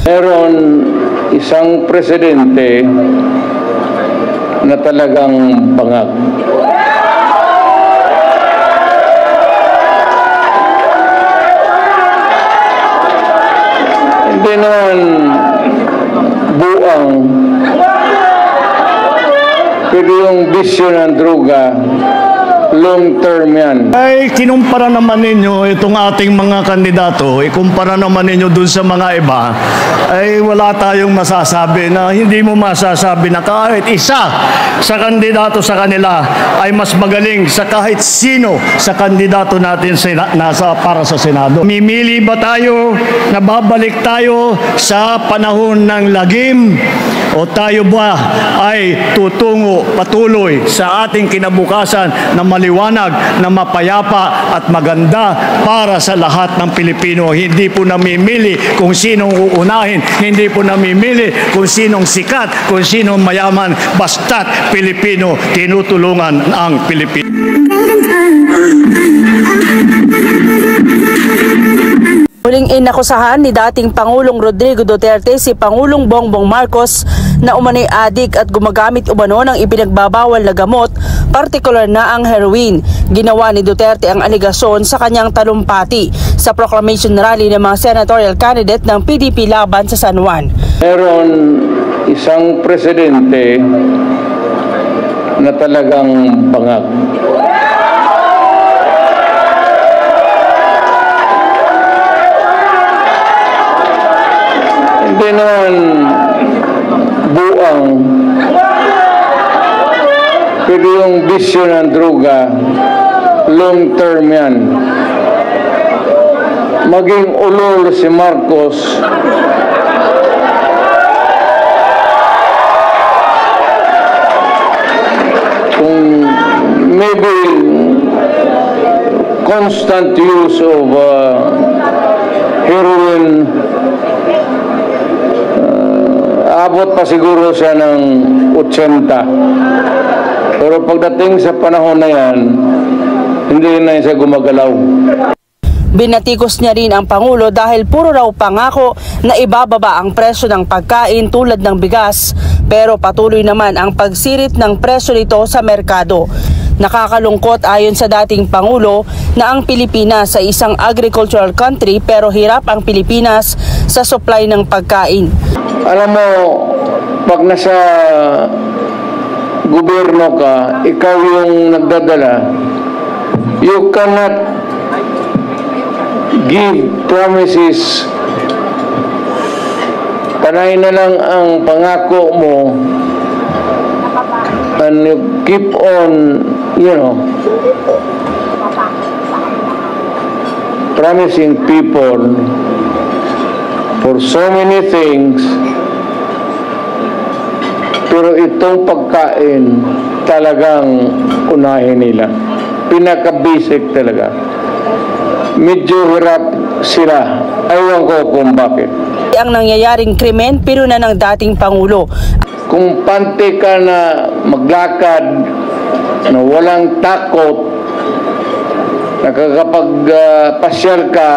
Meron isang presidente na talagang bangag. Hindi naman buang, pero yung bisyo ng droga, long term yan. Ay, kinumpara naman ninyo itong ating mga kandidato, ikumpara naman ninyo dun sa mga iba, ay wala tayong masasabi na hindi mo masasabi na kahit isa sa kandidato sa kanila ay mas magaling sa kahit sino sa kandidato natin para sa Senado. Mimili ba tayo na babalik tayo sa panahon ng lagim o tayo ba ay tutungo patuloy sa ating kinabukasan na maliwanag, na mapayapa at maganda para sa lahat ng Pilipino? Hindi po namimili kung sinong uunahin, hindi po namimili kung sinong sikat, kung sinong mayaman, basta't Pilipino, tinutulungan ang Pilipino. Muling inakusahan ni dating Pangulong Rodrigo Duterte si Pangulong Bongbong Marcos na umano'y adik at gumagamit umano ng ipinagbabawal na gamot, partikular na ang heroin. Ginawa ni Duterte ang aligasyon sa kanyang talumpati sa proclamation rally ng mga senatorial candidate ng PDP laban sa San Juan. Meron isang presidente na talagang bangag. Hindi naman buang, pero yung bisyo ng droga, long term yan. Maging ulol si Marcos, kung maybe constant use of heroin, abot pa siguro siya ng 80. Pero pagdating sa panahon na yan, hindi na siya gumagalaw. Binatikos niya rin ang Pangulo dahil puro raw pangako na ibababa ang presyo ng pagkain tulad ng bigas, pero patuloy naman ang pagsirit ng presyo nito sa merkado. Nakakalungkot ayon sa dating Pangulo na ang Pilipinas ay isang agricultural country pero hirap ang Pilipinas sa supply ng pagkain. Alam mo, pag nasa gobyerno ka, ikaw yung nagdadala, you cannot give promises. Panay na lang ang pangako mo and you keep on, promising people for so many things, pero itong pagkain talagang unahin nila. Pinaka-basic talaga. Medyo hirap sila. Ayaw ko kung bakit. Ang nangyayaring krimen, pero na ng dating Pangulo. Kung pante ka na maglakad, na walang takot, nakakapagpasyal ka,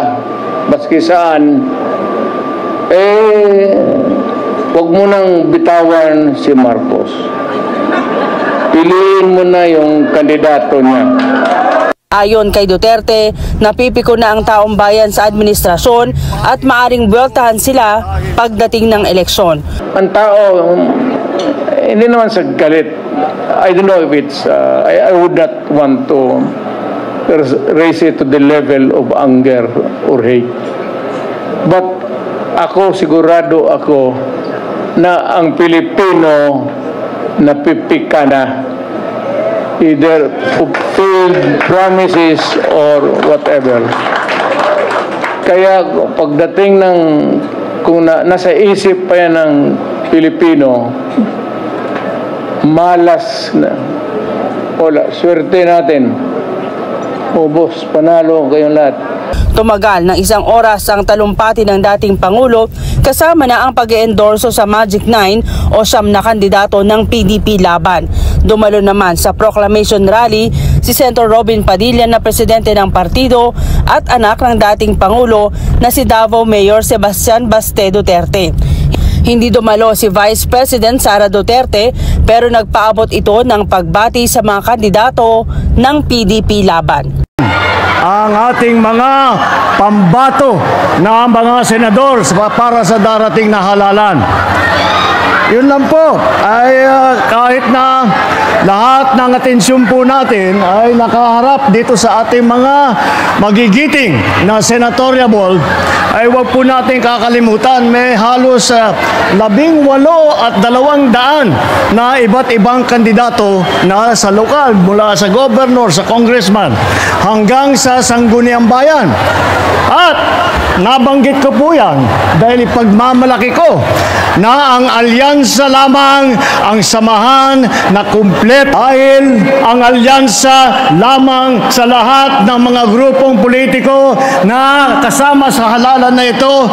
baski saan, huwag mo nang bitawan si Marcos. Piliin mo na yung kandidato niya. Ayon kay Duterte, napipiko na ang taong bayan sa administrasyon at maaring buweltahan sila pagdating ng eleksyon. Ang tao, hindi naman sa galit. I don't know if it's, I would not want to raise it to the level of anger or hate. But ako, sigurado ako na ang Pilipino napipika na, either fulfilled promises or whatever. Kaya pagdating ng, kung nasa isip pa yan ng Pilipino, malas na, wala, swerte natin, ubos, panalo kayong lahat. Tumagal ng 1 oras ang talumpati ng dating Pangulo kasama na ang pag-endorso sa Magic 9 o siyam na kandidato ng PDP laban. Dumalo naman sa proclamation rally si Senator Robin Padilla na presidente ng partido at anak ng dating Pangulo na si Davao Mayor Sebastian Baste Duterte. Hindi dumalo si Vice President Sara Duterte pero nagpaabot ito ng pagbati sa mga kandidato ng PDP laban. Ang ating mga pambato na mga senador para sa darating na halalan. Yun lang po, ay kahit na lahat ng atensyon po natin ay nakaharap dito sa ating mga magigiting na senatoriable, ay huwag po natin kakalimutan, may halos 18 at 200 na iba't ibang kandidato na sa lokal, mula sa governor, sa congressman, hanggang sa sangguniang bayan. At nabanggit ko po yan dahil ipagmamalaki ko na ang alyansa lamang ang samahan na kumplet, dahil ang alyansa lamang sa lahat ng mga grupong politiko na kasama sa halalan na ito,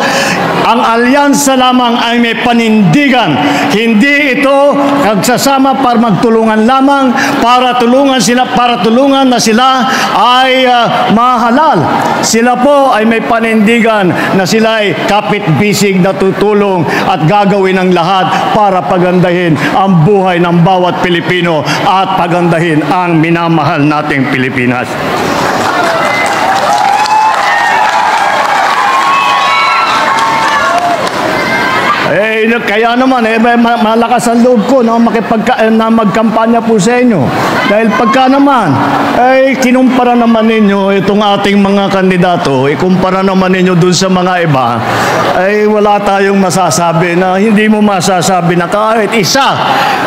ang alyansa lamang ay may panindigan. Hindi ito nagsasama para magtulungan lamang, para tulungan na sila ay mahalal. Sila po ay may panindigan na sila ay kapit-bisig na tutulong at gagawin ang lahat para pagandahin ang buhay ng bawat Pilipino at pagandahin ang minamahal nating Pilipinas. Kaya naman, malakas ang loob ko na magkampanya po sa inyo. Dahil pagka naman, kinumpara naman ninyo itong ating mga kandidato, ikumpara naman ninyo dun sa mga iba, wala tayong masasabi na hindi mo masasabi na kahit isa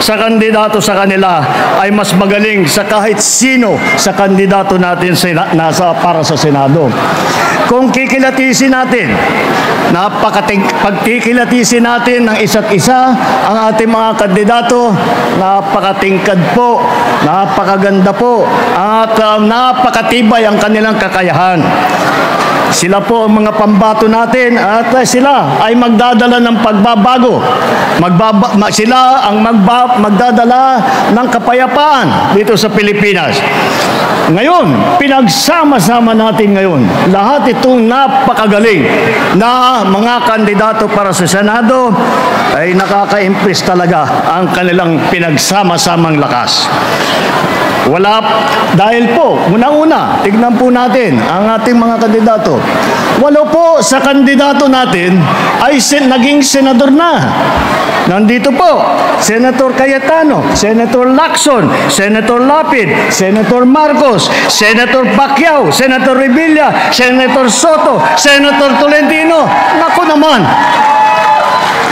sa kandidato sa kanila ay mas magaling sa kahit sino sa kandidato natin para sa Senado. Kung kikilatisin natin, pagkikilatisin natin ng isa't isa ang ating mga kandidato, napakatingkad po, napakaganda po, at napakatibay ang kanilang kakayahan. Sila po ang mga pambato natin at sila ay magdadala ng pagbabago. Sila ang magdadala ng kapayapaan dito sa Pilipinas. Ngayon, pinagsama-sama natin ngayon lahat itong napakagaling na mga kandidato para sa Senado, ay nakaka-impress talaga ang kanilang pinagsama-samang lakas. Dahil po, unang-una, tignan po natin ang ating mga kandidato. 8 po sa kandidato natin ay naging senador na. Nandito po, Senator Cayetano, Senator Lacson, Senator Lapid, Senator Marcos, Senator Pacquiao, Senator Revilla, Senator Soto, Senator Tolentino. Naku naman!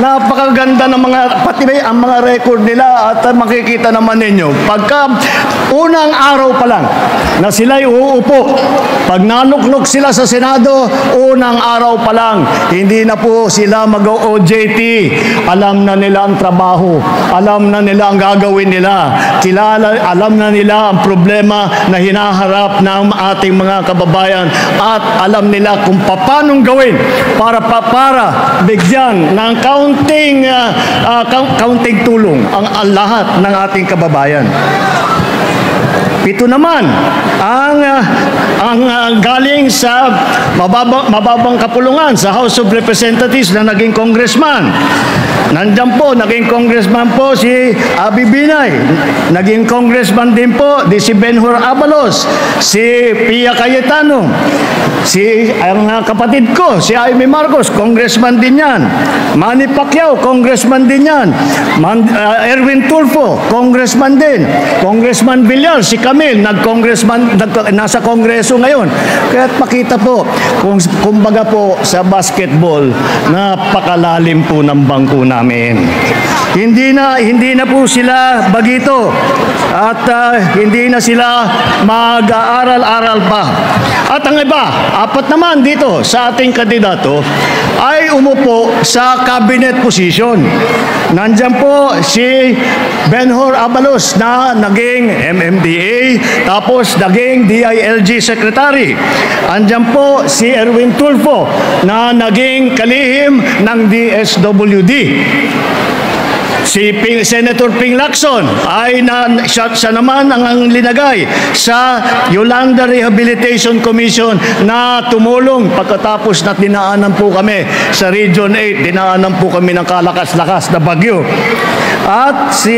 Napakaganda ng pati ang mga record nila, at makikita naman ninyo pagka unang araw pa lang na sila'y uupo, pag naluklok sila sa Senado, unang araw pa lang, hindi na po sila mag-OJT. Alam na nila ang trabaho, alam na nila ang gagawin nila, alam na nila ang problema na hinaharap ng ating mga kababayan, at alam nila kung paanong gawin para bigyan ng kaunting tulong ang lahat ng ating kababayan. 7 naman ang galing sa mababang kapulungan sa House of Representatives na naging congressman. Nandiyan po, naging congressman po si Abi Binay. Naging congressman din po si Benhur Abalos, si Pia Cayetano, ang kapatid ko, si Amy Marcos, congressman din yan. Manny Pacquiao, congressman din yan. Erwin Tulfo, congressman din. Congressman Villar, si Camille, nasa kongreso ngayon. Kaya makita po, kumbaga po sa basketball, napakalalim po ng bangko namin. Hindi na po sila bagito, at hindi na sila mag-aaral-aral pa. At ang iba, 4 naman dito sa ating kandidato ay umupo sa cabinet position. Nandyan po si Benhur Abalos na naging MMDA, tapos naging DILG Secretary. Andyan po si Erwin Tulfo na naging kalihim ng DSWD. Senator Ping Lacson ay siya naman ang linagay sa Yolanda Rehabilitation Commission na tumulong pagkatapos na dinaanan po kami sa Region 8, dinaanan po kami ng kalakas-lakas na bagyo. At si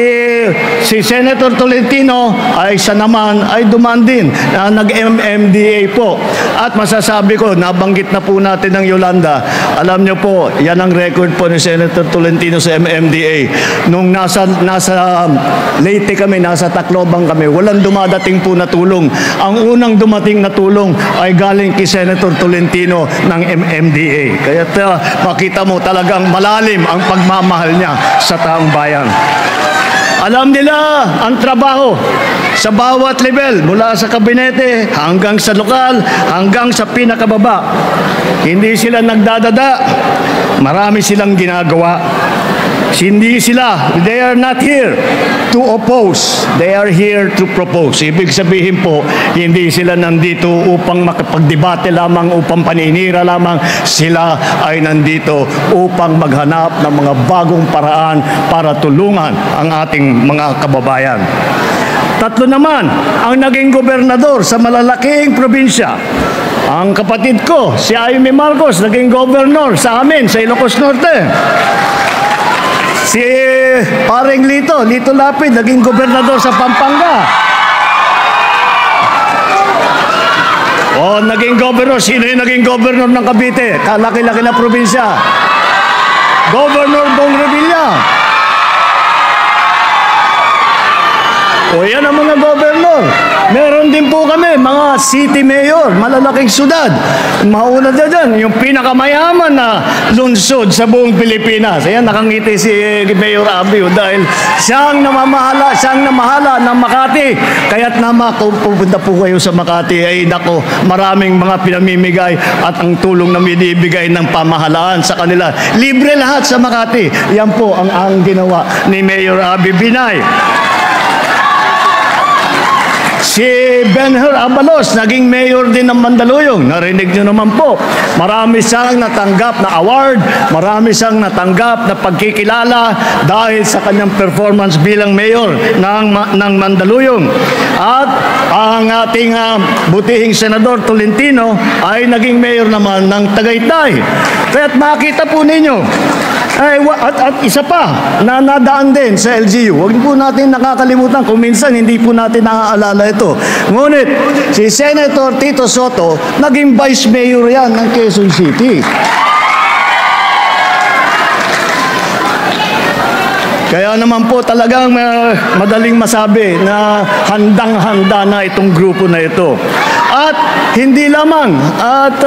Senator Tolentino ay siya naman ay dumaan din na nag-MMDA po. At masasabi ko, nabanggit na po natin ng Yolanda. Alam niyo po, yan ang record po ni Senator Tolentino sa MMDA. Nung nasa Leyte kami, nasa Tacloban kami, walang dumadating po na tulong. Ang unang dumating na tulong ay galing kay Senator Tolentino ng MMDA. Kaya makita mo talagang malalim ang pagmamahal niya sa taong bayan. Alam nila ang trabaho sa bawat level, mula sa kabinete hanggang sa lokal, hanggang sa pinakababa. Hindi sila nagdadada, marami silang ginagawa. Hindi sila, they are not here to oppose, they are here to propose. Ibig sabihin po, hindi sila nandito upang makapagdebate lamang, upang paninira lamang. Sila ay nandito upang maghanap ng mga bagong paraan para tulungan ang ating mga kababayan. Tatlo naman ang naging gobernador sa malalaking probinsya. Ang kapatid ko, si Jaime Marcos, naging gobernador sa amin, sa Ilocos Norte. Si Paring Lito Lapid, naging gobernador sa Pampanga. O, naging gobernador. Sino yung naging gobernador ng Cavite? Kalaki-laki na probinsya. Governor Bong Revilla. O, yan ang mga gobernador. Meron din po kami, mga city mayor, malalaking syudad. Mauna dyan, yung pinakamayaman na lungsod sa buong Pilipinas. Ayan, nakangiti si Mayor Abio dahil siyang namahala ng Makati. Kaya't kung pupunta po kayo sa Makati, ay nako, maraming mga pinamimigay at ang tulong na binibigay ng pamahalaan sa kanila. Libre lahat sa Makati. Yan po ang ginawa ni Mayor Abby Binay. Si Benher Abalos, naging mayor din ng Mandaluyong. Narinig nyo naman po. Marami siyang natanggap na award, marami siyang natanggap na pagkikilala dahil sa kanyang performance bilang mayor ng Mandaluyong. At ang ating butihing Senador Tolentino ay naging mayor naman ng Tagaytay. Kaya't makita po ninyo, at isa pa na nadaan din sa LGU. Huwag po natin nakakalimutan kung minsan hindi po natin naaalala ito. Ngunit si Senator Tito Soto, naging Vice Mayor yan ng Quezon City. Kaya naman po talagang madaling masabi na handang-handa na itong grupo na ito. At hindi lamang, at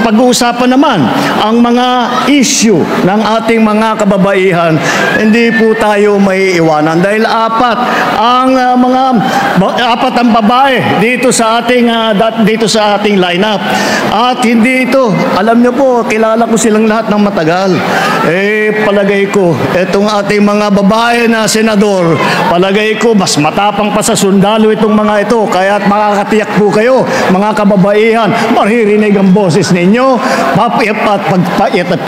pag-uusapan naman ang mga issue ng ating mga kababaihan, hindi po tayo may iwanan dahil apat ang babae dito sa ating lineup. At hindi ito, alam niyo po, kilala ko silang lahat ng matagal. Palagay ko, itong ating mga babae na senador, palagay ko mas matapang pa sa sundalo itong mga ito. Kaya't makakatiyak po kayo, mga kababaihan, maririnig ang boses ninyo,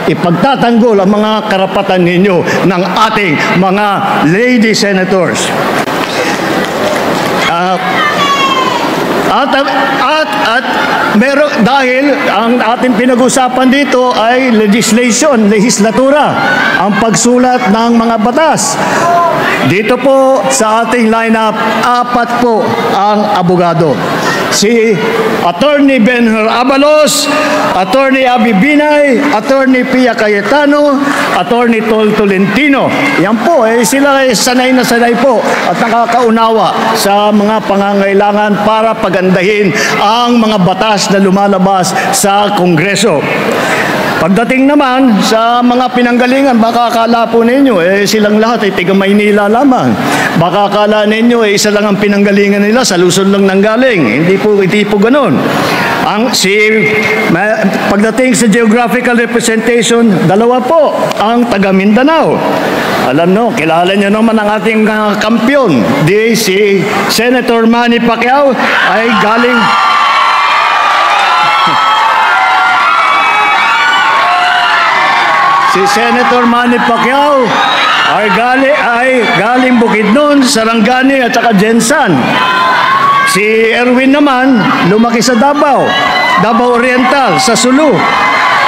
ipagtatanggol ang mga karapatan ninyo ng ating mga lady senators. Dahil ang ating pinag-usapan dito ay legislatura, ang pagsulat ng mga batas. Dito po sa ating lineup, 4 po ang abogado. Si Attorney Benher Abalos, Attorney Abby Binay, Attorney Pia Cayetano, Attorney Tol Tolentino. Yan po, sila ay sanay na sanay po at nakakaunawa sa mga pangangailangan para pagandahin ang mga batas na lumalabas sa Kongreso. Pagdating naman sa mga pinanggalingan, baka akala po ninyo, silang lahat ay tiga Maynila lamang. Baka akala ninyo, isa lang ang pinanggalingan nila, sa Luzon lang nanggaling. Hindi po ganun. Pagdating sa geographical representation, 2 po ang taga Mindanao. Alam no, kilala nyo naman ang ating kampiyon. Si Senator Manny Pacquiao ay galing... Si Senator Manny Pacquiao ay galing Bukidnon, Sarangani at saka Jensan. Si Erwin naman, lumaki sa Davao, Davao Oriental, sa Sulu.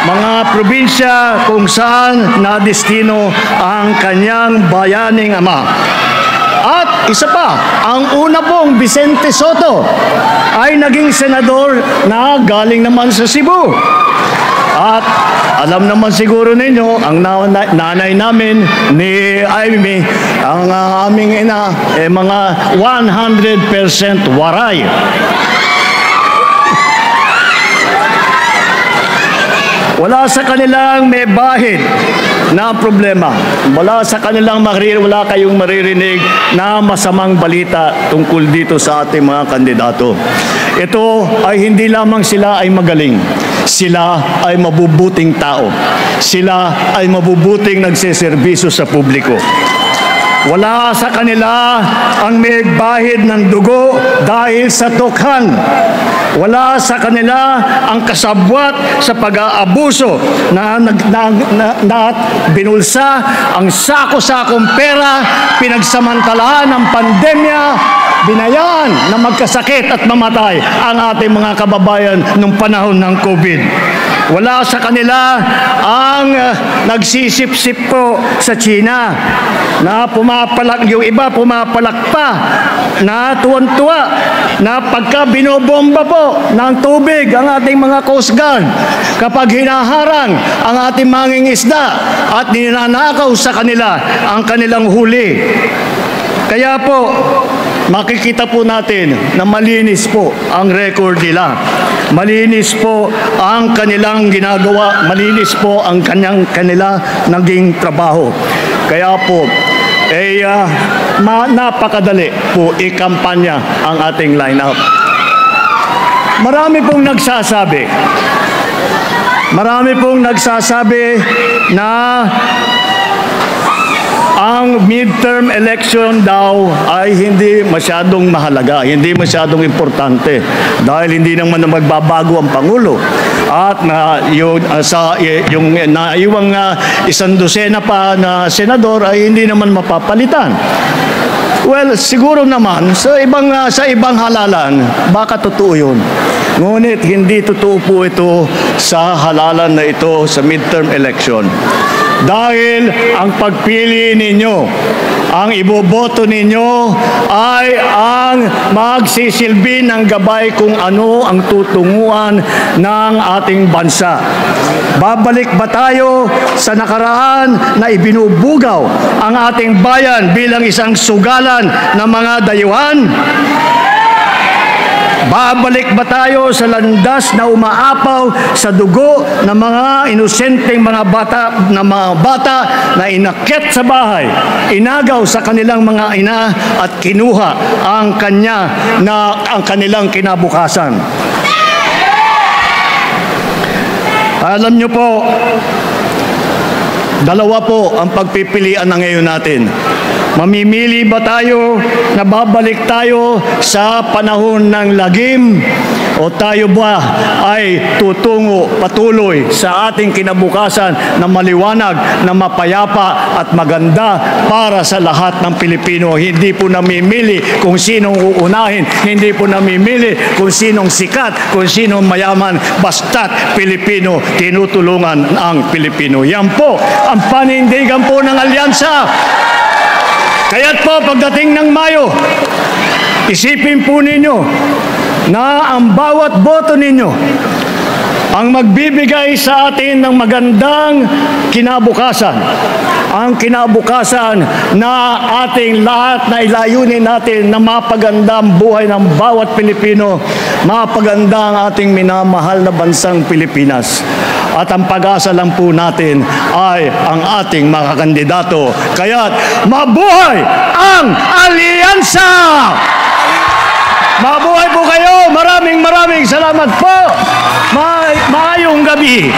Mga probinsya kung saan nadestino ang kanyang bayaning ama. At isa pa, ang una pong Vicente Soto ay naging senador na galing naman sa Cebu. At alam naman siguro ninyo, ang nanay namin ni Amy, ang aming ina, mga 100% waray. Wala sa kanilang may bahid na problema. Wala sa kanilang wala kayong maririnig na masamang balita tungkol dito sa ating mga kandidato. Ito ay hindi lamang sila ay magaling. Sila ay mabubuting tao. Sila ay mabubuting nagseserbisyo sa publiko. Wala sa kanila ang may bahid ng dugo dahil sa tukhan. Wala sa kanila ang kasabwat sa pag-aabuso na binulsa ang sako-sakong pera, pinagsamantalahan ng pandemya, binayaan na magkasakit at mamatay ang ating mga kababayan nung panahon ng COVID. Wala sa kanila ang nagsisip-sip po sa China na yung iba pumapalak pa na tuwan-tuwa na pagka binobomba po ng tubig ang ating mga Coast Guard, kapag hinaharang ang ating mangingisda at ninanakaw sa kanila ang kanilang huli. Kaya po, makikita po natin na malinis po ang record nila. Malinis po ang kanilang ginagawa. Malinis po ang kanila naging trabaho. Kaya po, napakadali po ikampanya ang ating lineup. Marami pong nagsasabi na ang midterm election daw ay hindi masyadong mahalaga, hindi masyadong importante dahil hindi naman na magbabago ang Pangulo at yung naiwang 100 pa na senador ay hindi naman mapapalitan. Well, siguro naman sa ibang halalan baka totoo 'yun. Ngunit hindi totoo po ito sa halalan na ito sa midterm election. Dahil ang pagpili ninyo, ang iboboto ninyo ay ang magsisilbi ng gabay kung ano ang tutunguhan ng ating bansa. Babalik ba tayo sa nakaraan na ibinubugaw ang ating bayan bilang isang sugalan ng mga dayuhan? Babalik ba tayo sa landas na umaapaw sa dugo ng mga inosenteng mga bata na inakyat sa bahay, inagaw sa kanilang mga ina at kinuha ang kanilang kinabukasan? Alam niyo po, dalawa po ang pagpipilian na ngayon natin. Mamimili ba tayo na babalik tayo sa panahon ng lagim o tayo ba ay tutungo patuloy sa ating kinabukasan na maliwanag, na mapayapa at maganda para sa lahat ng Pilipino? Hindi po namimili kung sinong uunahin, hindi po namimili kung sinong sikat, kung sinong mayaman, basta't Pilipino, tinutulungan ang Pilipino. Yan po ang panindigan po ng alyansa. Kaya't po, pagdating ng Mayo, isipin po ninyo na ang bawat boto ninyo ang magbibigay sa atin ng magandang kinabukasan. Ang kinabukasan na ating lahat na ilayunin natin na mapaganda ang buhay ng bawat Pilipino, mapaganda ang ating minamahal na bansang Pilipinas. At ang pag-asa lang po natin ay ang ating mga kandidato. Kaya't mabuhay ang alyansa! Mabuhay po kayo! Maraming salamat po! Maayong gabi!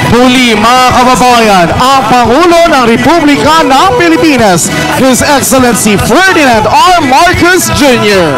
Muli mga kababayan, ang Pangulo ng Republika ng Pilipinas, His Excellency Ferdinand R. Marcos Jr.